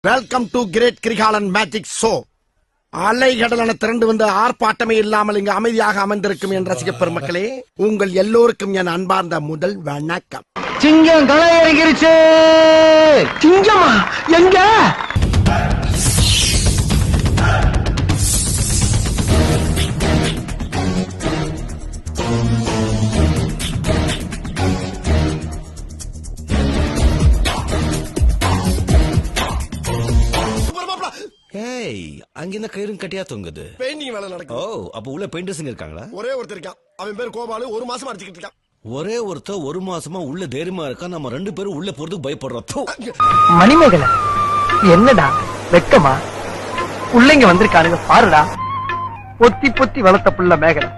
Welcome to great Kirikalan magic show. அலைகடலான திரண்டு வந்து ஆர்ப்பாட்டமே இல்லாமல் இங்கு அமைதியாக அமர்ந்திருக்கும் என் ரசிக பெருமக்களே, உங்கள் எல்லோருக்கும் என் அன்பார்ந்த முதல் வணக்கம். சிங்கம் களை இறங்கிருச்சு. சிங்கமா எங்க? அங்க இந்த கயிறும் கட்டியா தொங்குது. பெயிண்டிங் வேலை நடக்கும். ஓ, அப்ப உள்ள பெயிண்டர்ஸ் இருக்காங்களா? ஒரே ஒருத்தர் இருக்கான். அவன் பேர் கோபாலு. ஒரு மாசமா அடிச்சுக்கிட்டு இருக்கான். ஒரே ஒருத்தர் ஒரு மாசமா உள்ள தைரியமா இருக்கா. நம்ம ரெண்டு பேரும் உள்ள போறதுக்கு பயப்படுறோம். மணிமேகலை என்னடா வெக்கமா? பிள்ளைங்க வந்திருக்கானுங்க பாருடா. பொத்தி பொத்தி வளர்த்த புள்ள மேகலை,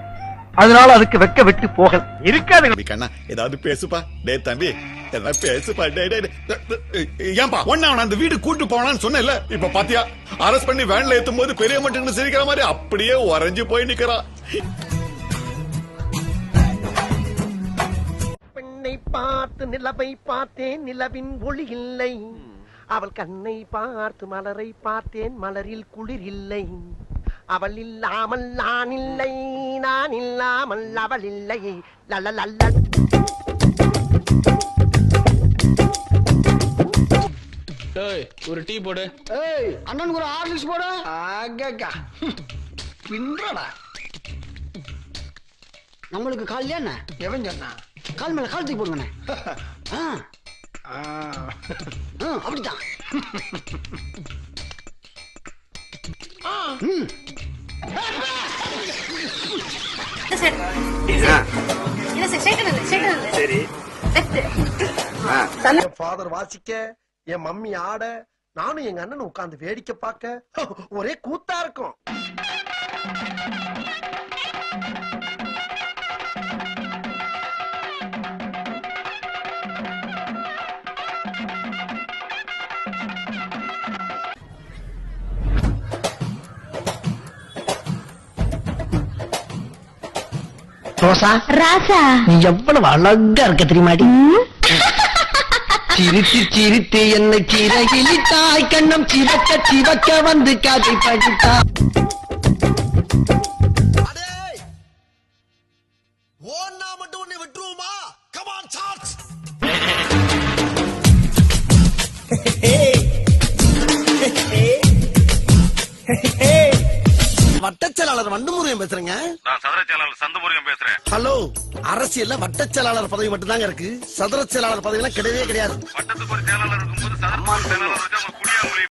அதனால அதுக்கு வெக்க விட்டு போகல இருக்காது. கண்ணா ஏதாவது பேசுப்பா. டே தம்பி ஏதாவது பேசுப்பா. ஏன்பா ஒன்னு அவன் அந்த வீடு கூட்டு போனான்னு சொன்னேன்ல, இப்ப பாத்தியா அரெஸ்ட் பண்ணி வேன்ல ஏத்தும் போது பெரிய மட்டும் சிரிக்கிற மாதிரி அப்படியே உறைஞ்சு போய் நிக்கிறான். பெண்ணை பார்த்து நிலவை பார்த்தேன், நிலவின் ஒளி இல்லை. அவள் கண்ணை பார்த்து மலரை பார்த்தேன், மலரில் குளிர் இல்லை. அவள் இல்லாமல் நான் இல்லை, நான் இல்லாமல் அவள் இல்லை. லலலல்ல. ஒரு டீ போடு. அண்ணனுக்கு ஒரு ஹார்லிக்ஸ் போட. பின்றடா நம்மளுக்கு கால் என்ன எவன் சொன்னா? கால் மேல கால் தூக்கி போடுங்கண்ணே. அப்படித்தான். என் ஃபாதர் வாசிக்க, என் மம்மி ஆட, நானும் எங்க அண்ணன் உட்கார்ந்து வேடிக்கை பார்க்க ஒரே கூத்தா இருக்கும். ரோசா ராசா, நீ எவ்வளவு அழகா இருக்க தெரியுமாடி? சிரித்து சிரித்து என்னை சிறகிலிட்டாய், கண்ணம் சிவக்க சிவக்க வந்து காதை படித்தா. ஓன்னா மட்டும் உன்னை விட்டுருவோமா? Come on charge. வட்டச் செயலாளர் வண்டுமுருகன் பேசுறேங்க. நான் சதுர செயலாளர் சந்தமுருகன் பேசுறேன். ஹலோ, அரசியல்ல வட்டச் செயலாளர் பதவி மட்டும் தாங்க இருக்கு. சதுர செயலாளர் பதவி எல்லாம் கிடையவே கிடையாது. வட்டத்துக்கு ஒரு செயலாளர் இருக்கும்போது சதுர செயலாளர் வச்சு அவங்க குடியா